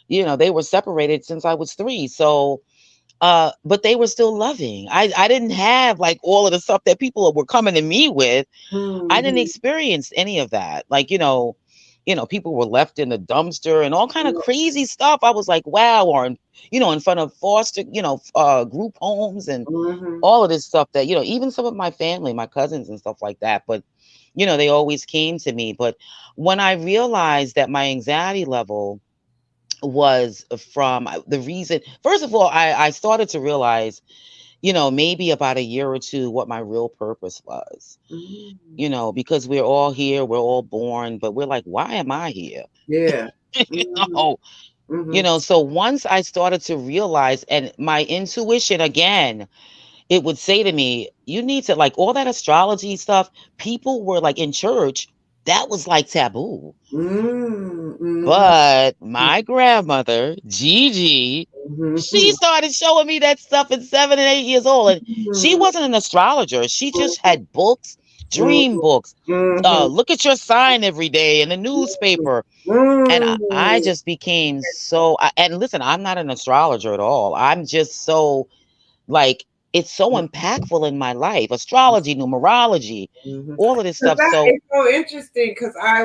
they were separated since I was 3. So, but they were still loving. I didn't have like all of the stuff that people were coming to me with. I didn't mhm, experience any of that. Like, people were left in the dumpster and all kind of crazy stuff. I was like, wow, or in front of foster, group homes and mhm, all of this stuff that, even some of my family, my cousins and stuff like that. But, they always came to me. But when I realized that my anxiety level was from the reason, first of all, I started to realize, maybe about a year or two, what my real purpose was, mhm. because we're all here, we're all born, but we're like, why am I here? Yeah. you Mhm, know, mhm, so once I started to realize, and my intuition again, it would say to me, you need to like all that astrology stuff, people were like in church, that was like taboo. mhm, mhm, But my grandmother, Gigi, she mhm, started showing me that stuff at 7 and 8 years old. And she mhm, wasn't an astrologer. She just had books, dream books. mhm, Look at your sign every day in the newspaper. And I mhm, just became so, and listen, I'm not an astrologer at all. I'm just so like, it's so impactful in my life. Astrology, numerology, mhm. all of this But stuff. that So, is so interesting because I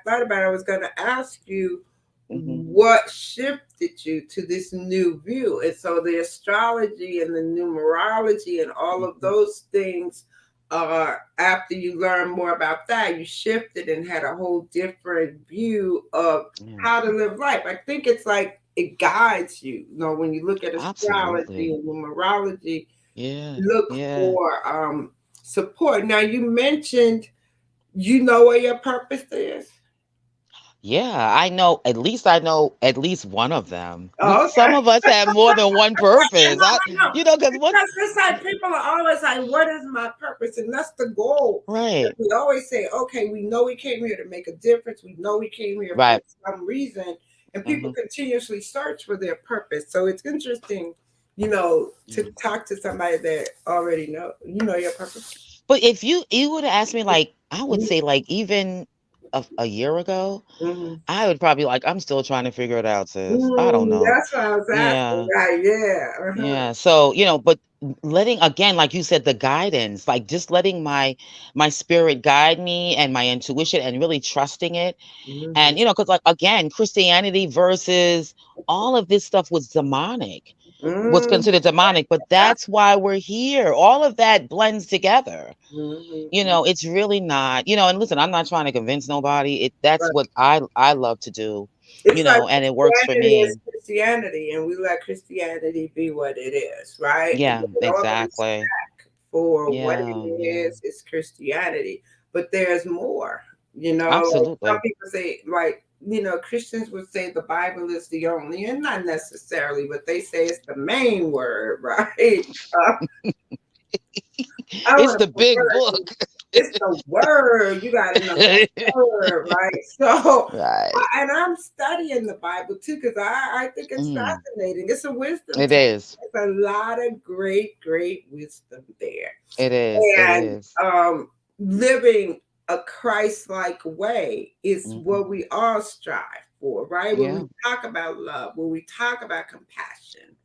thought about it, I was going to ask you mhm, what shifted you to this new view. And so the astrology and the numerology and all of mhm, those things, after you learn more about that, you shifted and had a whole different view of yeah, how to live life. I think it's like it guides you. When you look at astrology absolutely. and numerology, Yeah, look yeah. for support. Now, you mentioned You know what your purpose is? Yeah, I know at least one of them. We Oh, some okay. of us have more than one I purpose. know, I know. Because what Because it's like people are always like, what is my purpose? And that's the goal. And right. we always say, okay, we know we came here to make a difference. We know we came here for Right. some reason. And people Hmm. continuously search for their purpose. So it's interesting, to talk to somebody that already know your purpose. But if you would have asked me, like, I would Mm-hmm. say, like, even a year ago, Mm-hmm. I would probably like, I'm still trying to figure it out, sis. I don't Mm, know. that's what I was asking. Yeah. Right. Yeah. Uh-huh. Yeah. So, but letting, again, like you said, the guidance, like just letting my spirit guide me and my intuition and really trusting it. Mm-hmm. And, because, like, again, Christianity versus all of this stuff was Mm-hmm. considered demonic, but that's why we're here. All of that blends together. Mm-hmm. It's really not, and listen, I'm not trying to convince nobody. That's what I love to do, It's like and it works for Christianity is me. Christianity, and we let Christianity be what it is, right? And Yeah, give it all the exactly. respect for what it Yeah, yeah. is. It's Christianity, but there's more. Like some Absolutely. people say, like Christians would say the Bible is the only, and not necessarily, but they say it's the main word, right? Uh, I It's want to the big prefer book. it's the word. You got to know the word, right? So, Right. and I'm studying the Bible too because I think it's Mm, fascinating. It's a wisdom it text. is. There's a lot of great, great wisdom there, It is. It and is. living a Christ-like way is Mhm. what we all strive for, right? When we Yeah. talk about love, when we talk about compassion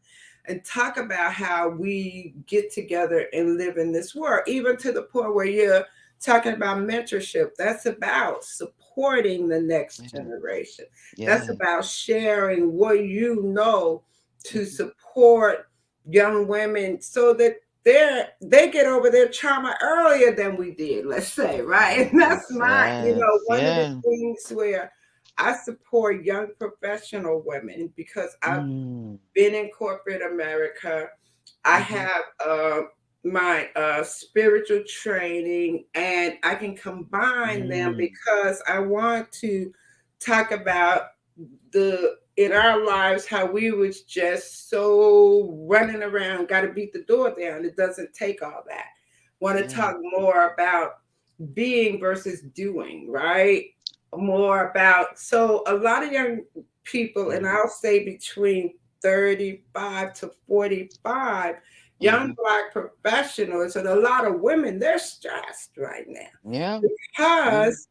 and talk about how we get together and live in this world, even to the point where you're talking about mentorship. That's about supporting the next Yeah. generation. That's Yeah. about sharing what you know to Mhm. support young women so that they get over their trauma earlier than we did, let's say, right? And that's Yes. my, Yes. one of the Yeah. things where I support young professional women because I've Mm. been in corporate America. I Mhm. have my spiritual training, and I can combine them Mm. because I want to talk about the in our lives how we was just so running around, got to beat the door down. It doesn't take all that. Want to Yeah. talk more about being versus doing, right? More about so a lot of young people, and Mhm. I'll say between 35 to 45, young Mhm. Black professionals, and a lot of women, they're stressed right now Yeah. Yeah. because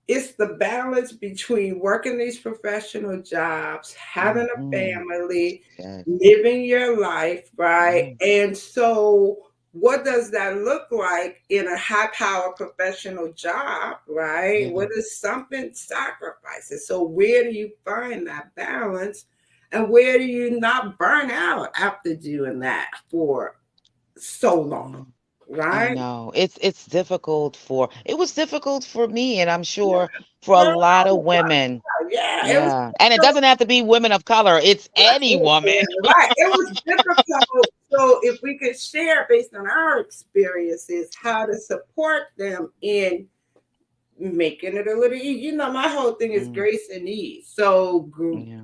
it's the balance between working these professional jobs, having a Mhm. family, Yes. living your life, right? Yeah. And so, what does that look like in a high power professional job, right? Yeah. What is something sacrifices? So, where do you find that balance? And where do you not burn out after doing that for so long, Yeah. I right? know. It was difficult for me, and I'm Yeah, sure for a for a lot lot of of us. women. Yeah, it was Yeah. And it so doesn't have to be women of color. It's right, any woman. right. It was difficult. So if we could share based on our experiences how to support them in making it a little easy. My whole thing is Mm, grace and ease. So yeah.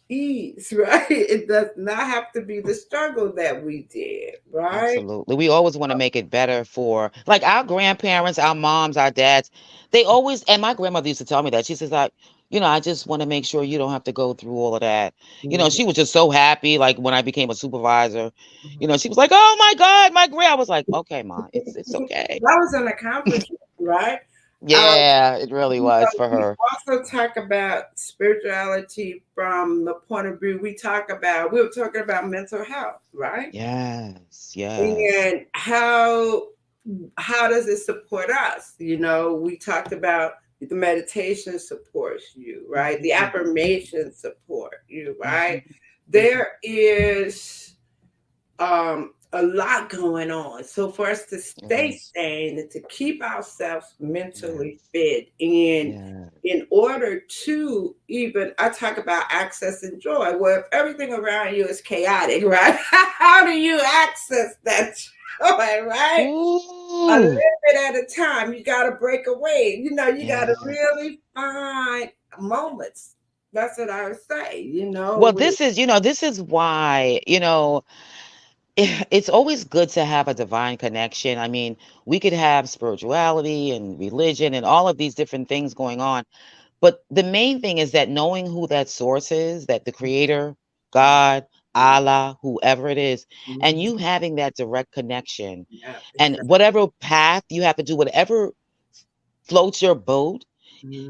ease, right? It does not have to be the struggle that we did, right? Absolutely. We always want to make it better for like our grandparents, our moms, our dads. They always, and my grandmother used to tell me that. She says like, I just want to make sure you don't have to go through all of that. Mhm, She was just so happy like when I became a supervisor. mhm. She was like, "Oh my God, my grand." I was like, "Okay, ma, it's okay." That was an accomplishment, right? Um, Yeah, it really was for We her. also talk about spirituality from the point of view we were talking about mental health, right? Yes, yes. And how does it support us? We talked about the meditation supports you, right? The Mhm, affirmation support you, right? mhm, mhm, There is a lot going on. So for us to It stay is. sane and to keep ourselves mentally Yes. fit, and Yes. in order to even, I talk about access and joy. Well, if everything around you is chaotic, right? How do you access that joy, right? A little Ooh. bit at a time. You got to break away. You got to Yes. really find moments. That's what I would say. Well, We, this is why, it's always good to have a divine connection. I mean, we could have spirituality and religion and all of these different things going on. But the main thing is that knowing who that source is, that the creator, God, Allah, whoever it is, and Mhm. you having that direct connection Yeah, and exactly. whatever path you have to do, whatever floats your boat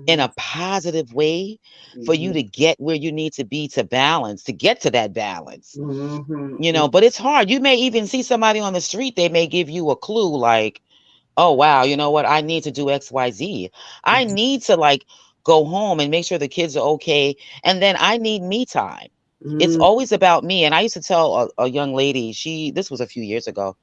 in Mhm. a positive way for you Mhm. to get where you need to be to balance, to get to that balance. Mhm. But it's hard. You may even see somebody on the street, they may give you a clue like, oh, wow, you know what? I need to do XYZ. I Mhm. need to like go home and make sure the kids are okay. And then I need me time. It's Mhm. always about me. And I used to tell a young lady, this was a few years ago,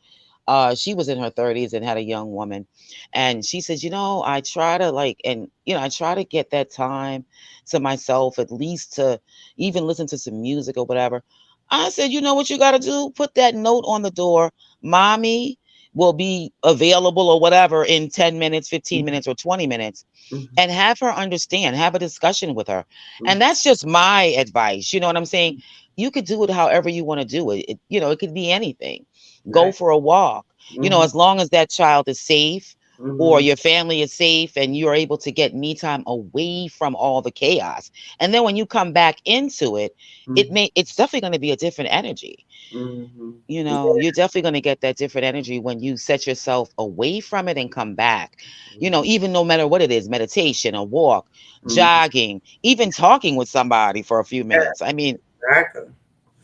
she was in her 30s and had a young woman. And she says, I try to I try to get that time to myself, at least to even listen to some music or whatever. I said, you know what you got to do? Put that note on the door. Mommy will be available or whatever in 10 minutes, 15 minutes, or 20 minutes, Mhm. and have her understand, have a discussion with her. Mhm. And that's just my advice. You know what I'm saying? You could do it however you want to do it. It could be anything. Go Right. for a walk, Mhm. as long as that child is safe or Mhm. your family is safe and you're able to get me time away from all the chaos. And then when you come back into it, Mhm. it's definitely going to be a different energy. Mhm. You're definitely going to get that different energy when you set yourself away from it and come back. Even no matter what it is, meditation, a walk, Mhm. jogging, even talking with somebody for a few Yeah, minutes. I mean, exactly.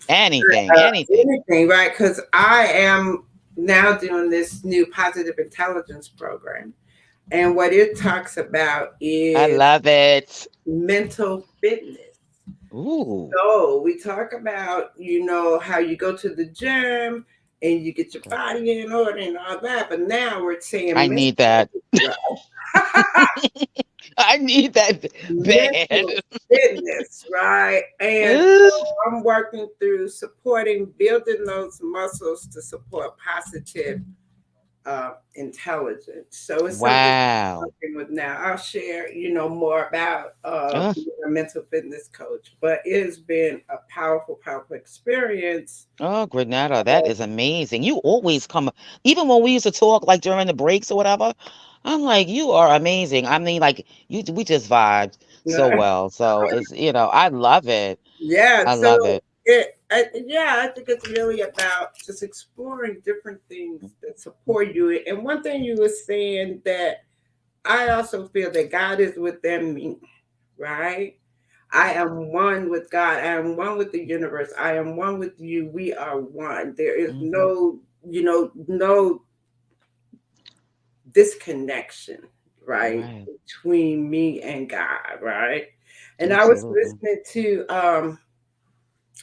anything, anything. Anything, right? Because I am now doing this new positive intelligence program. And what it talks about I is love it. mental fitness. Ooh, So we talk about, how you go to the gym and you get your body in order and all that. But now we're saying I need that. mental, I need that mental bad. fitness, right? And Ooh, so I'm working through supporting, building those muscles to support positive intelligence. So it's something I'm wow. working with now. I'll share, more about Ugh. being a mental fitness coach, but it has been a powerful, powerful experience. Oh, Granada, that is amazing. You always come, even when we used to talk like during the breaks or whatever, I'm like, you are amazing. I mean, like we just vibed so well. So I love it. Yeah, I so love it. yeah, I think it's really about just exploring different things that support you. And one thing you were saying that I also feel that God is within me, right? I am one with God. I am one with the universe. I am one with you. We are one. There is Hmm. no disconnection, right, Right. between me and God, right? And I was Absolutely. listening to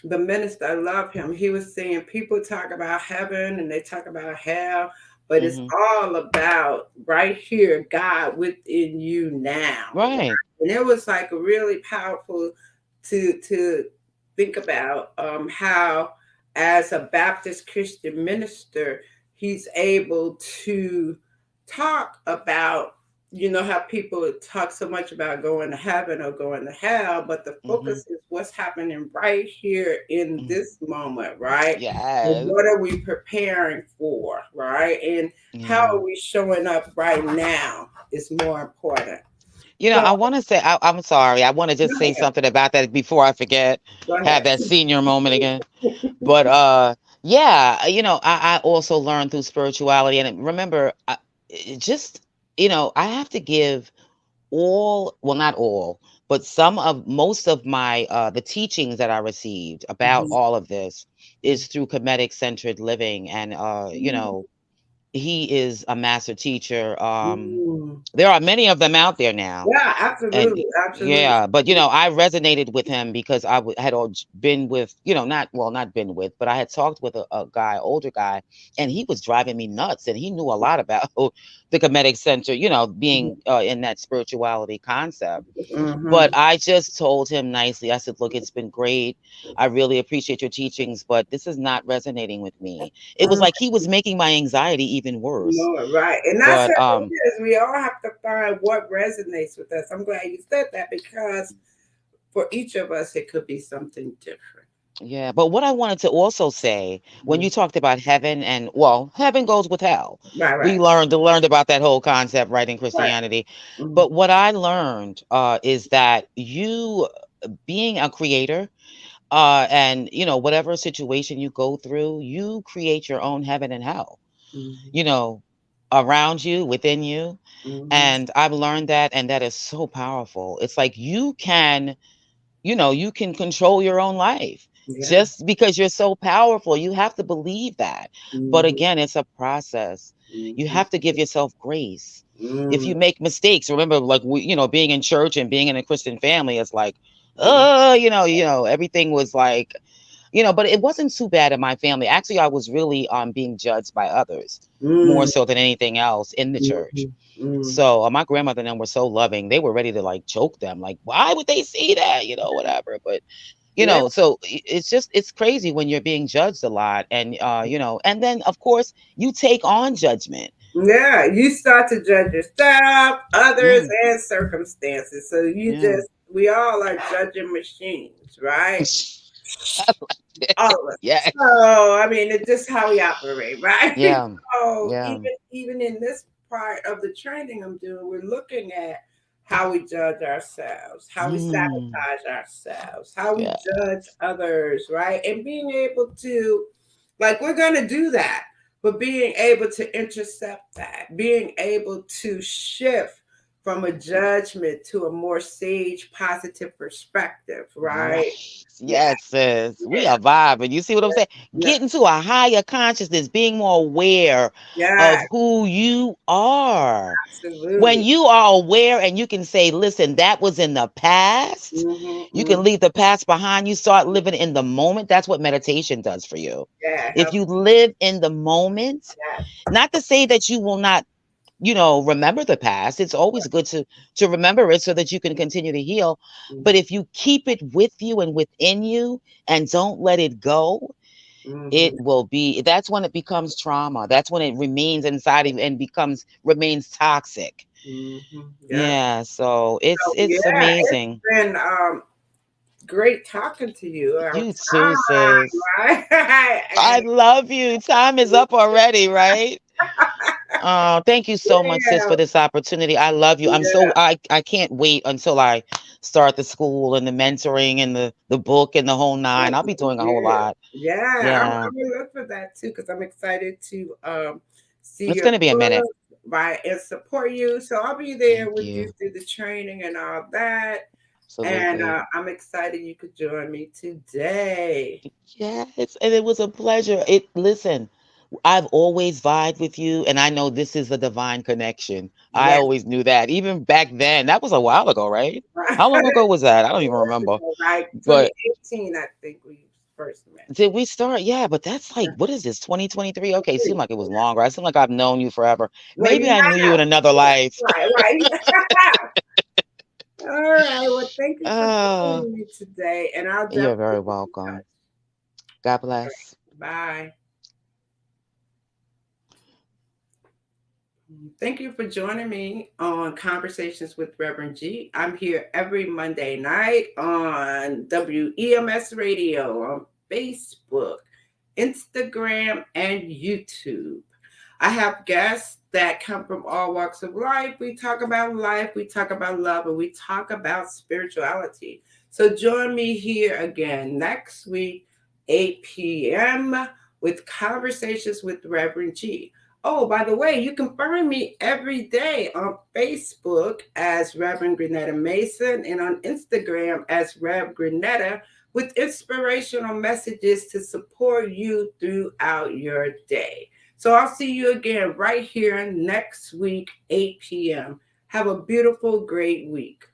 the minister, I love him. He was saying people talk about heaven and they talk about hell, but it's Hmm. all about right here, God within you now. Right. And it was like really powerful to think about how, as a Baptist Christian minister, he's able to talk about, how people talk so much about going to heaven or going to hell, but the Hmm. focus is what's happening right here in this moment, right? And Yes. what are we preparing for, right? And how Yeah. are we showing up right now is more important. So, I want to say, I'm sorry. I want to go just say ahead. something about that before I forget, Go have ahead. that senior moment again. But yeah, I also learned through spirituality. And remember, just, I have to give well, not all, but most of my the teachings that I received about Mhm. all of this is through comedic centered living. And he is a master teacher. Mm. There are many of them out there now. Yeah, And absolutely, absolutely. yeah, but I resonated with him because had been with, not, well, not been with, but I had talked with a guy, older guy, and he was driving me nuts, and he knew a lot about the Comedic Center, being in that spirituality concept. But Mm-hmm. I just told him nicely. I said, "Look, it's been great. I really appreciate your teachings, but this is not resonating with me." It was like he was making my anxiety even worse. No, right. And that's But what it is. We all have to find what resonates with us. I'm glad you said that because for each of us, it could be something different. yeah, but what I wanted to also say, when Mm. you talked about heaven, and well, heaven goes with hell. Right, We right, learned about that whole concept, right, in right. Christianity. Mm. But what I learned is that you, being a creator, and whatever situation you go through, you create your own heaven and hell, Mm-hmm. you know, around you, within you. Mm-hmm. And I've learned that, and that is so powerful. It's like you can control your own life Yeah. just because you're so powerful. You have to believe that. But Mm-hmm. again, it's a process. You Mm-hmm. have to give yourself grace. If Mm. you make mistakes, remember, like, being in church and being in a Christian family, it's like, Yeah. everything was like, but it wasn't too bad in my family. Actually, I was really being judged by others more Mm. so than anything else in the church. Mm-hmm. Mm. So my grandmother and them were so loving. They were ready to like choke them. Like, why would they see that? Whatever. But Yeah. so it's crazy when you're being judged a lot, and and then of course you take on judgment. Yeah, you start to judge yourself, others, Yeah, and circumstances. So yeah. we all are judging machines, right? I like it. All of us. Yeah, So, I mean, it's just how we operate, right? yeah, So, yeah. even in this part of the training I'm doing, we're looking at how we judge ourselves, how we Mm, sabotage ourselves, how we yeah. judge others, right? And being able to, like, we're going to do that, but being able to intercept that, being able to shift from a judgment to a more sage, positive perspective, right? Right. Yeah, Yes, sis. We yeah, are vibing. You see what I'm saying? yeah, Getting to a higher consciousness, being more aware yeah, of who you are. When absolutely. you are aware and you can say, listen, that was in the past, you Mm-hmm, can leave the past behind. You start living in the moment. That's what meditation does for you. yeah, If help you live in the moment, that. not to say that you will not remember the past. It's always good to remember it so that you can continue to heal. But if you keep it with you and within you and don't let it go, Mm-hmm, it will be that's when it becomes trauma. That's when it remains inside of you and remains toxic. mm-hmm, yeah. Yeah, so it's So it's yeah, it's amazing. been great talking to you. Our You too, sis. time, right? I And love you. Time is up already, right? Oh, thank you so much, sis, yeah, for this opportunity. I love you. yeah, I can't wait until I start the school and the mentoring and the book and the whole nine. I'll be doing a whole yeah, lot. yeah. Yeah. I'm gonna look for that too because I'm excited to see It's your gonna be a minute. book, right, and support you. So I'll be there Thank with you you. through the training and all that. And Absolutely. I'm excited you could join me today. Yes, and it was a pleasure. Listen, I've always vibed with you, and I know this is a divine connection. I Yeah. always knew that. Even back then, that was a while ago, right? How long ago was that? I don't even remember. Right. But 2018, I think we first met. did we start? Yeah, but that's like, what is this, 2023? Okay, seemed like it was longer. I seem like I've known you forever. Well, Maybe you I knew you in have. another life. Right, right. All right. Well, thank you for Oh, joining me today. And I'll you're very definitely be in welcome. touch. God All bless. right. Bye. Thank you for joining me on Conversations with Reverend G. I'm here every Monday night on WEMS Radio, on Facebook, Instagram, and YouTube. I have guests that come from all walks of life, we talk about love, and we talk about spirituality. So join me here again next week, 8 p.m., with Conversations with Reverend G. Oh, by the way, you can find me every day on Facebook as Reverend Grenetta Mason and on Instagram as Rev Grenetta with inspirational messages to support you throughout your day. So I'll see you again right here next week, 8 p.m. Have a beautiful, great week.